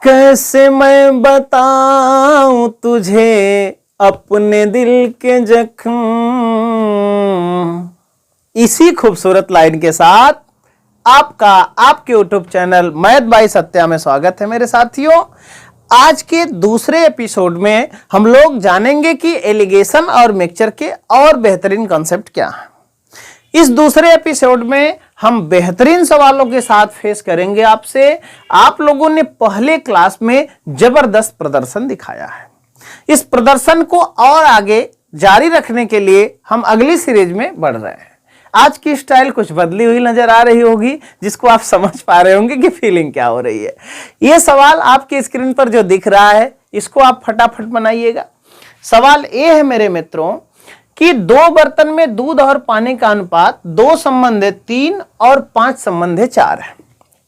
कैसे मैं बताऊं तुझे अपने दिल के जख्म। इसी खूबसूरत लाइन के साथ आपका आपके YouTube channel math by Satya में स्वागत है मेरे साथियों। आज के दूसरे एपिसोड में हम लोग जानेंगे कि एलिगेशन और मिक्सचर के और बेहतरीन कॉन्सेप्ट क्या है। इस दूसरे एपिसोड में हम बेहतरीन सवालों के साथ फेस करेंगे आपसे। आप लोगों ने पहले क्लास में जबरदस्त प्रदर्शन दिखाया है। इस प्रदर्शन को और आगे जारी रखने के लिए हम अगली सीरीज में बढ़ रहे हैं। आज की स्टाइल कुछ बदली हुई नजर आ रही होगी, जिसको आप समझ पा रहे होंगे कि फीलिंग क्या हो रही है। यह सवाल आपके स्क्रीन पर जो दिख रहा है, इसको आप फटाफट बनाइएगा। सवाल ये है मेरे मित्रों कि दो बर्तन में दूध और पानी का अनुपात 2 संबंध 3 और 5 संबंध 4 है।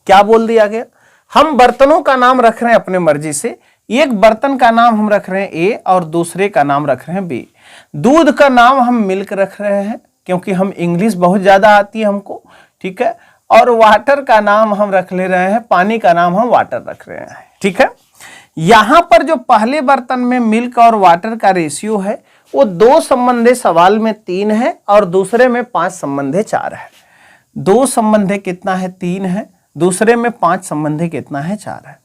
क्या बोल दिया गया? हम बर्तनों का नाम रख रहे हैं अपने मर्जी से। एक बर्तन का नाम हम रख रहे हैं ए और दूसरे का नाम रख रहे हैं बी। दूध का नाम हम मिल्क रख रहे हैं क्योंकि हम इंग्लिश बहुत ज्यादा आती है हमको, ठीक है। और वाटर का नाम हम रख ले रहे हैं, पानी का नाम हम वाटर रख रहे हैं, ठीक है। यहां पर जो पहले बर्तन में मिल्क और वाटर का रेशियो है वो 2 संबंधे सवाल में 3 है और दूसरे में 5 संबंधे 4 है। 2 संबंधे कितना है? 3 है। दूसरे में 5 संबंधे कितना है? 4 है।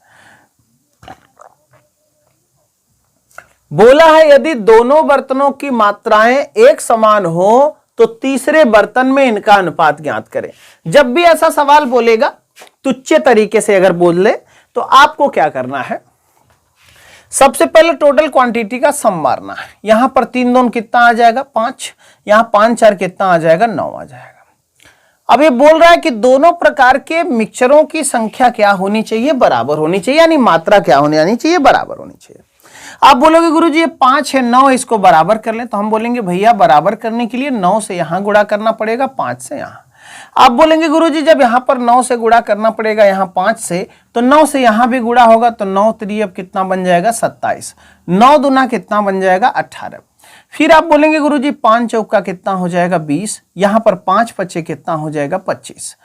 बोला है यदि दोनों बर्तनों की मात्राएं एक समान हो तो तीसरे बर्तन में इनका अनुपात ज्ञात करें। जब भी ऐसा सवाल बोलेगा, तुच्छ तरीके से अगर बोल ले, तो आपको क्या करना है? सबसे पहले टोटल क्वांटिटी का सम मारना है। यहां पर 3 दूनी कितना आ जाएगा? 5। यहां 5 4 कितना आ जाएगा? 9 आ जाएगा। अब ये बोल रहा है कि दोनों प्रकार के मिक्सचरों की संख्या क्या होनी चाहिए? बराबर होनी चाहिए, यानी मात्रा क्या होनी चाहिए? बराबर होनी चाहिए। आप बोलोगे गुरुजी ये 5 है 9, इसको बराबर कर ले, तो हम बोलेंगे भैया बराबर करने के लिए 9 से यहां गुणा करना पड़ेगा, 5 से यहां। आप बोलेंगे गुरुजी जब यहां पर 9 से गुणा करना पड़ेगा यहां 5 से, तो 9 से यहां भी गुणा होगा, तो 9 3 अब कितना बन जाएगा? 27। 9 दूना कितना बन जाएगा? 18। फिर आप बोलेंगे गुरुजी 5 चौका कितना हो जाएगा? 20। यहां पर 5 पचे कितना हो जाएगा? 25।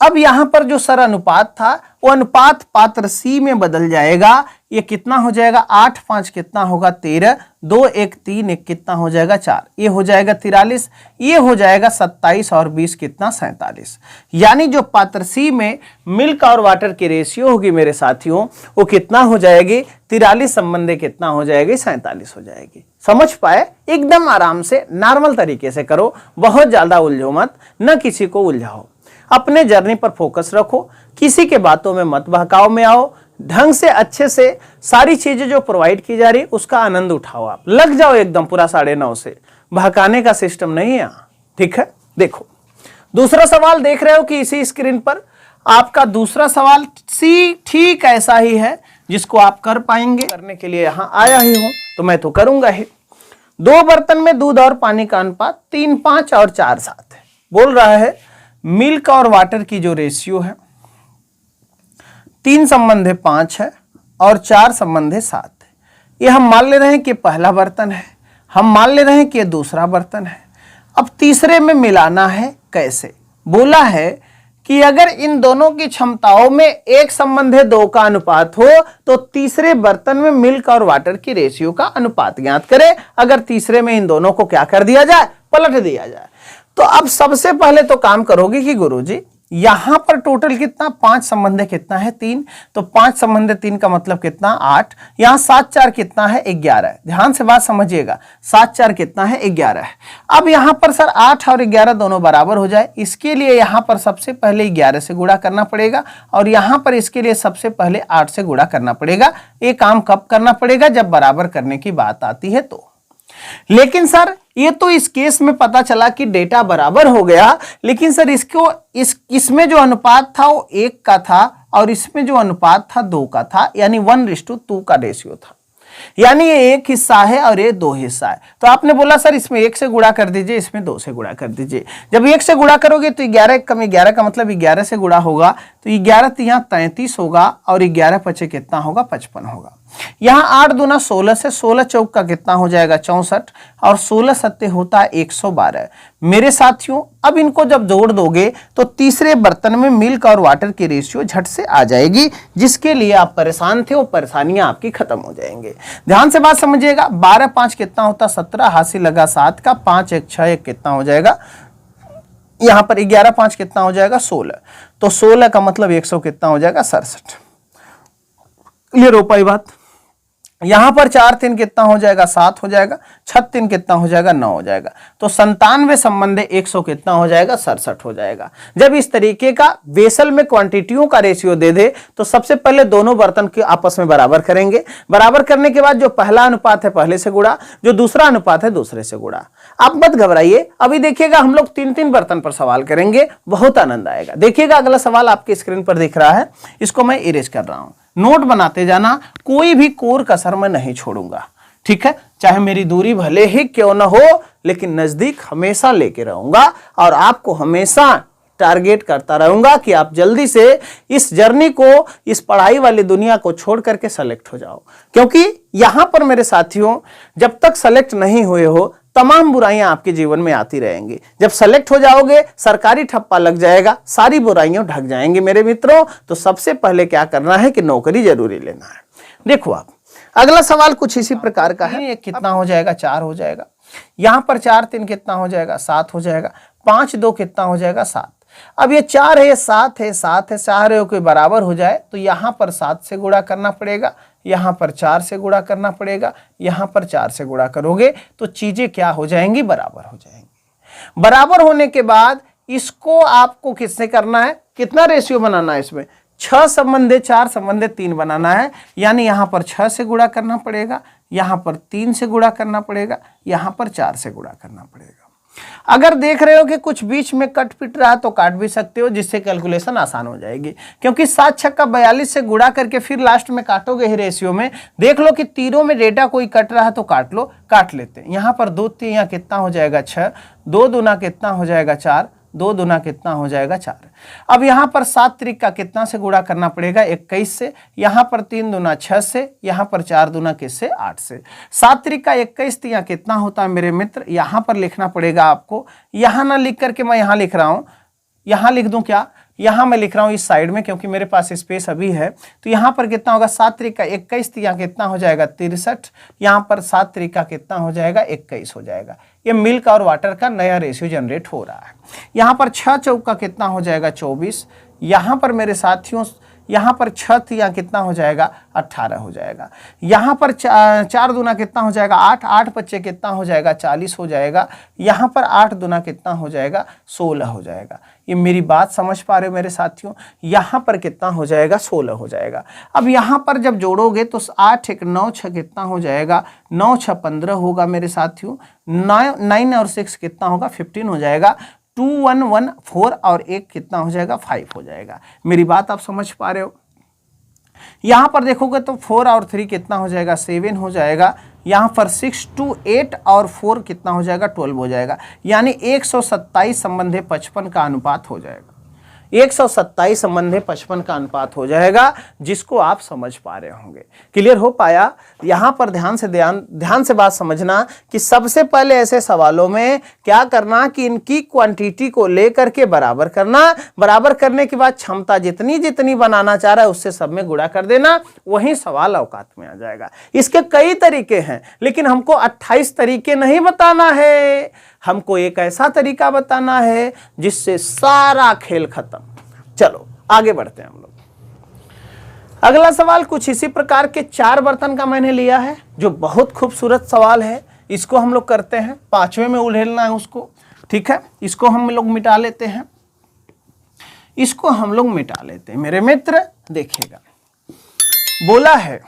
अब यहां पर जो सर अनुपात था वो अनुपात पात्र सी में बदल जाएगा। ये कितना हो जाएगा? 8 5 कितना होगा? 13। 2 1 3 1 कितना हो जाएगा? 4। ये हो जाएगा 43। ये हो जाएगा 27 और 20 कितना? 47। यानी जो पात्र सी में मिल्क और वाटर की रेशियो होगी मेरे साथियों, वो कितना हो जाएगी? 43 संबंधे कितना हो जाएगी? 47 हो जाएगी। समझ पाए? एकदम आराम से नॉर्मल तरीके से करो, बहुत ज्यादा उलझो मत, न किसी को उलझाओ। अपने जर्नी पर फोकस रखो, किसी के बातों में मत बहकाव में आओ, ढंग से अच्छे से सारी चीजें जो प्रोवाइड की जा रही उसका आनंद उठाओ। आप लग जाओ एकदम पूरा 9:30 से, बहकाने का सिस्टम नहीं है यहाँ, ठीक है। देखो दूसरा सवाल देख रहे हो कि इसी स्क्रीन पर आपका दूसरा सवाल सी ठीक ऐसा ही है जिसको आप कर पाएंगे। करने के लिए यहाँ आया ही हूं तो मैं तो करूंगा ही। 2 बर्तन में दूध और पानी का अनुपात 3 5 और 4 7 है। बोल रहा है मिल्क और वाटर की जो रेशियो है 3 संबंधे 5 है और 4 संबंधे 7 है। ये हम मान ले रहे हैं कि पहला बर्तन है, हम मान ले रहे हैं कि दूसरा बर्तन है। अब तीसरे में मिलाना है कैसे? बोला है कि अगर इन दोनों की क्षमताओं में 1 संबंधे 2 का अनुपात हो तो तीसरे बर्तन में मिल्क और वाटर की रेशियो का अनुपात ज्ञात करें। अगर तीसरे में इन दोनों को क्या कर दिया जाए? पलट दिया जाए। तो अब सबसे पहले तो काम करोगे कि गुरुजी यहां पर टोटल कितना? 5 संबंधे कितना है? 3। तो 5 संबंधे 3 का मतलब कितना? 8। यहां 7 4 कितना है? 11। ध्यान से बात समझिएगा, 7 4 कितना है? 11 है। अब यहां पर सर 8 और 11 दोनों बराबर हो जाए, इसके लिए यहां पर सबसे पहले 11 से गुणा करना पड़ेगा और यहां पर इसके लिए सबसे पहले 8 से गुणा करना पड़ेगा। ये काम कब करना पड़ेगा? जब बराबर करने की बात आती है तो। लेकिन सर ये तो इस केस में पता चला कि डेटा बराबर हो गया, लेकिन सर इसमें जो अनुपात था वो 1 का था और इसमें जो अनुपात था 2 का था, यानी 1:2 का रेशियो था। यानी ये 1 हिस्सा है और ये 2 हिस्सा है। तो आपने बोला सर इसमें 1 से गुणा कर दीजिए, इसमें 2 से गुणा कर दीजिए। जब 1 से गुणा करोगे तो 11 कम 11 का मतलब 11 से गुणा होगा, तो 11 तिया 33 होगा और 11 पचे कितना होगा 55 होगा। यहाँ 8 दूना 16 से 16 चौक का कितना हो जाएगा 64 और 16 सत्ते होता है 112। मेरे साथियों अब इनको जब जोड़ दोगे तो तीसरे बर्तन में मिल्क और वाटर की रेशियो झट से आ जाएगी, जिसके लिए आप परेशान थे वो परेशानियां आपकी खत्म हो जाएंगे। ध्यान से बात समझिएगा। 12 5 कितना होता 17, हासिल लगा 7 का, 5 1 6 1 कितना हो जाएगा, यहां पर 11 5 कितना हो जाएगा 16, तो 16 का मतलब 100 कितना हो जाएगा 67। क्लियर हो पाई बात। यहां पर 4 3 कितना हो जाएगा 7 हो जाएगा, 6 3 कितना हो जाएगा 9 हो जाएगा, तो 97 संबंध 100 कितना हो जाएगा 67 हो जाएगा। जब इस तरीके का बेसल में क्वांटिटियों का रेशियो दे दे तो सबसे पहले दोनों बर्तन के आपस में बराबर करेंगे। बराबर करने के बाद जो पहला अनुपात है पहले से गुणा, जो दूसरा अनुपात है दूसरे से गुणा। आप मत घबराइए, अभी देखिएगा हम लोग 3 बर्तन पर सवाल करेंगे, बहुत आनंद आएगा। देखिएगा अगला सवाल आपके स्क्रीन पर दिख रहा है, इसको मैं इरेज कर रहा हूं, नोट बनाते जाना, कोई भी कोर कसर मैं नहीं छोड़ूंगा, ठीक है। चाहे मेरी दूरी भले ही क्यों ना हो, लेकिन नजदीक हमेशा लेके रहूंगा और आपको हमेशा टारगेट करता रहूंगा कि आप जल्दी से इस जर्नी को, इस पढ़ाई वाली दुनिया को छोड़ करके सेलेक्ट हो जाओ। क्योंकि यहां पर मेरे साथियों जब तक सेलेक्ट नहीं हुए हो तमाम बुराइयां आपके जीवन में आती रहेंगी। जब सेलेक्ट हो जाओगे सरकारी ठप्पा लग जाएगा, सारी बुराइयां ढक जाएंगी मेरे मित्रों। तो सबसे पहले क्या करना है कि नौकरी जरूरी लेना है। देखो आप अगला सवाल कुछ इसी प्रकार का है। एक कितना हो जाएगा 4 हो जाएगा, यहां पर 4 3 कितना हो जाएगा 7 हो जाएगा, 5 2 कितना हो जाएगा 7। अब ये 4 है 7 है 7 है, सारे कोई बराबर हो जाए तो यहां पर 7 से गुणा करना पड़ेगा, यहां पर 4 से गुणा करना पड़ेगा, यहां पर 4 से गुणा करोगे तो चीजें क्या हो जाएंगी बराबर हो जाएंगी। बराबर होने के बाद इसको आपको किससे करना है, कितना रेशियो बनाना है, इसमें 6 संबंधे 4 संबंधे 3 बनाना है। यानी यहां पर 6 से गुणा करना पड़ेगा, यहां पर 3 से गुणा करना पड़ेगा, यहां पर 4 से गुणा करना पड़ेगा। अगर देख रहे हो कि कुछ बीच में कट पिट रहा तो काट भी सकते हो, जिससे कैलकुलेशन आसान हो जाएगी। क्योंकि 7 छक्का 42 से गुणा करके फिर लास्ट में काटोगे ही रेशियो में। देख लो कि तीनों में डेटा कोई कट रहा तो काट लो, काट लेते हैं। यहां पर 2 3 यहाँ कितना हो जाएगा 6, 2 दूना कितना हो जाएगा 4, 2 दूना कितना हो जाएगा 4। अब यहां पर 7 त्रिक का कितना से गुणा करना पड़ेगा 21 से, यहां पर 3 दूना 6 से, यहां पर 4 दूना किससे 8 से। 7 त्रिक का 21 तिया कितना होता है मेरे मित्र, यहां पर लिखना पड़ेगा आपको। यहां ना लिख करके मैं यहां लिख रहा हूं, यहां लिख दूं क्या, यहां मैं लिख रहा हूं इस साइड में क्योंकि मेरे पास स्पेस अभी है। तो यहां पर कितना होगा 7 त्रिक का 21 तिया कितना हो जाएगा 63, यहां पर 7 त्रिक का कितना हो जाएगा 21 हो जाएगा। ये मिल्क और वाटर का नया रेशियो जनरेट हो रहा है। यहां पर 6 चौक का कितना हो जाएगा 24, यहां पर मेरे साथियों यहां पर 6 तिया कितना हो जाएगा 18 हो जाएगा। यहां पर 4 दूना कितना हो जाएगा 8, 8 बच्चे कितना हो जाएगा 40 हो जाएगा। यहां पर 8 दूना कितना हो जाएगा 16 हो जाएगा। ये मेरी बात समझ पा रहे हो मेरे साथियों, यहां पर कितना हो जाएगा 16 हो जाएगा। अब यहां पर जब जोड़ोगे तो 8 1 9 6 कितना हो जाएगा 9 6 15 होगा मेरे साथियों। 9 और 6 कितना होगा 15 हो जाएगा। 2 1 1 4 और 1 कितना हो जाएगा 5 हो जाएगा। मेरी बात आप समझ पा रहे हो। यहां पर देखोगे तो 4 और 3 कितना हो जाएगा 7 हो जाएगा। यहां पर 6 2 8 और 4 कितना हो जाएगा 12 हो जाएगा। यानी 127 संबंधे 55 का अनुपात हो जाएगा। 127 संबंधे 55 का अनुपात हो जाएगा, जिसको आप समझ पा रहे होंगे। क्लियर हो पाया। यहां पर ध्यान से बात समझना कि सबसे पहले ऐसे सवालों में क्या करना कि इनकी क्वांटिटी को लेकर के बराबर करना। बराबर करने के बाद क्षमता जितनी जितनी बनाना चाह रहा है उससे सब में गुणा कर देना, वही सवाल औकात में आ जाएगा। इसके कई तरीके हैं, लेकिन हमको 28 तरीके नहीं बताना है, हमको एक ऐसा तरीका बताना है जिससे सारा खेल खत्म। चलो आगे बढ़ते हैं हम लोग। अगला सवाल कुछ इसी प्रकार के 4 बर्तन का मैंने लिया है, जो बहुत खूबसूरत सवाल है। इसको हम लोग करते हैं, 5वें में उड़ेलना है उसको, ठीक है। इसको हम लोग मिटा लेते हैं, इसको हम लोग मिटा लेते हैं मेरे मित्र। देखिएगा बोला है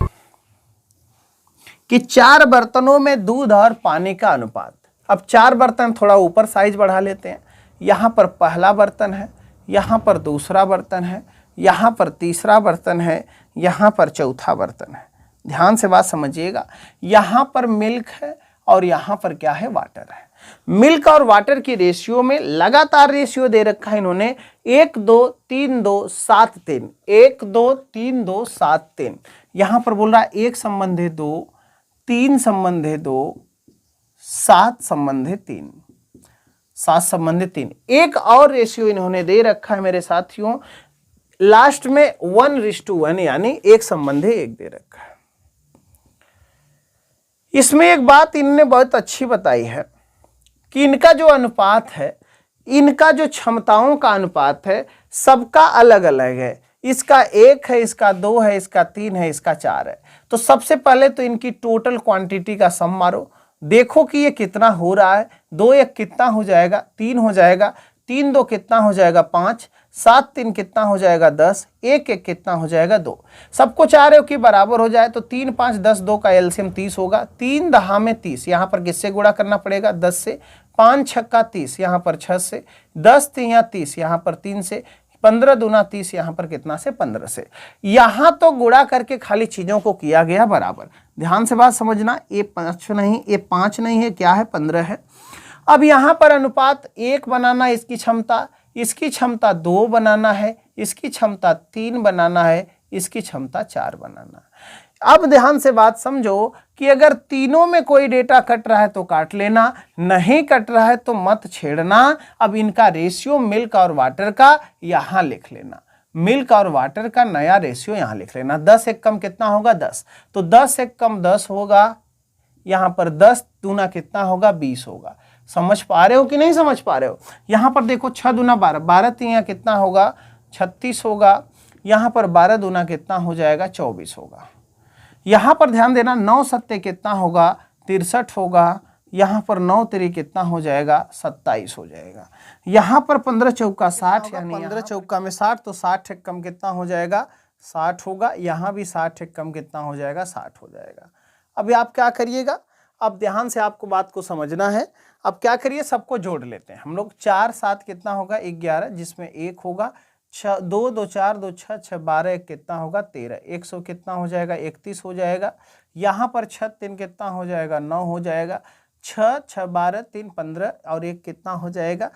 कि 4 बर्तनों में दूध और पानी का अनुपात। अब 4 बर्तन थोड़ा ऊपर साइज बढ़ा लेते हैं। यहां पर पहला बर्तन है, यहां पर दूसरा बर्तन है, यहां पर तीसरा बर्तन है, यहां पर चौथा बर्तन है। ध्यान से बात समझिएगा, यहां पर मिल्क है और यहां पर क्या है वाटर है। मिल्क और वाटर की रेशियो में लगातार रेशियो दे रखा है इन्होंने 1 2 3 2 7 3, 1 2 3 2 7 3। यहां पर बोल रहा है 1 संबंधित 2, 3 संबंधित 2, 7 संबंधित 3, 7 संबंधित 3। एक और रेशियो इन्होंने दे रखा है मेरे साथियों, लास्ट में 1:1 यानी 1 संबंधित 1 दे रखा है। इसमें एक बात इन्होंने बहुत अच्छी बताई है कि इनका जो अनुपात है, इनका जो क्षमताओं का अनुपात है, सबका अलग अलग है। इसका 1 है, इसका 2 है, इसका 3 है, इसका 4 है। तो सबसे पहले तो इनकी टोटल क्वांटिटी का सम मारो, देखो कि ये कितना हो रहा है। 2 1 कितना हो जाएगा, 3 हो जाएगा, 3 2 कितना हो जाएगा, 5, 7 3 कितना हो जाएगा, 10, 1 1 कितना हो जाएगा, 2। सबको चाह रहे हो कि बराबर हो जाए, तो 3 5 10, 2 का एलसीएम 30 होगा। 3 दहा में 30, यहाँ पर किससे गुणा करना पड़ेगा, 10 से। 5 छक्का 30, यहाँ पर 6 से। 10 3 30, यहाँ पर 3 से। 15 दूना 30, यहाँ पर कितना से, 15 से। यहाँ तो गुणा करके खाली चीजों को किया गया बराबर। ध्यान से बात समझना, ये 5 नहीं, ये 5 नहीं है, क्या है, 15 है। अब यहाँ पर अनुपात 1 बनाना, इसकी क्षमता 2 बनाना है, इसकी क्षमता 3 बनाना है, इसकी क्षमता 4 बनाना है। अब ध्यान से बात समझो कि अगर तीनों में कोई डेटा कट रहा है तो काट लेना, नहीं कट रहा है तो मत छेड़ना। अब इनका रेशियो मिल्क और वाटर का यहां लिख लेना, मिल्क और वाटर का नया रेशियो यहां लिख लेना। 10 1 कम कितना होगा, 10। तो 10 1 कम 10 होगा, यहां पर 10 दूना कितना होगा, 20 होगा। समझ पा रहे हो कि नहीं समझ पा रहे हो? यहां पर देखो 6 दूना 12, 12 3 कितना होगा, 36 होगा। यहां पर 12 दूना कितना हो जाएगा, 24 होगा। यहां पर ध्यान देना, 9 सत्ते कितना होगा, 63 होगा। यहां पर 9 3 कितना हो जाएगा, 27 हो जाएगा। यहां पर 15 चौका 60, यानी 15 चौका में 60, तो 60 एक कम कितना हो जाएगा, 60 होगा। यहां भी 60 एक कम कितना हो जाएगा, 60 हो जाएगा। अभी आप क्या करिएगा, अब ध्यान से आपको बात को समझना है। अब क्या करिए, सबको जोड़ लेते हैं हम लोग। 4 7 कितना होगा, 11, जिसमें 1 होगा। 2 2 4 2 6 6 12 1 कितना होगा, 13। 100 कितना हो जाएगा, 31 हो जाएगा। यहाँ पर 6 3 कितना हो जाएगा, 9 हो जाएगा। 6 6 12 3 15 और 1 कितना हो जाएगा,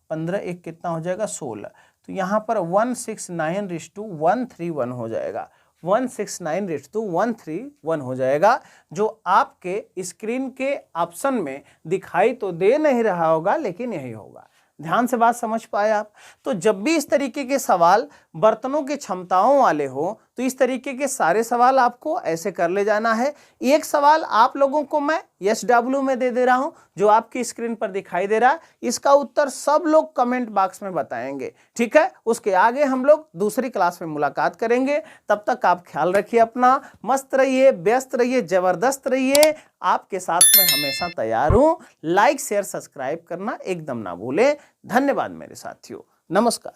15 1 कितना हो जाएगा, 16। तो यहाँ पर 169:131 हो जाएगा। 169:131 हो जाएगा, जो आपके स्क्रीन के ऑप्शन में दिखाई तो दे नहीं रहा होगा, लेकिन यही होगा। ध्यान से बात समझ पाए आप? तो जब भी इस तरीके के सवाल बर्तनों की क्षमताओं वाले हो, तो इस तरीके के सारे सवाल आपको ऐसे कर ले जाना है। एक सवाल आप लोगों को मैं SW में दे रहा हूं, जो आपकी स्क्रीन पर दिखाई दे रहा है। इसका उत्तर सब लोग कमेंट बॉक्स में बताएंगे, ठीक है? उसके आगे हम लोग दूसरी क्लास में मुलाकात करेंगे। तब तक आप ख्याल रखिए अपना, मस्त रहिए, व्यस्त रहिए, जबरदस्त रहिए। आपके साथ में हमेशा तैयार हूं। लाइक शेयर सब्सक्राइब करना एकदम ना भूलें। धन्यवाद मेरे साथियों, नमस्कार।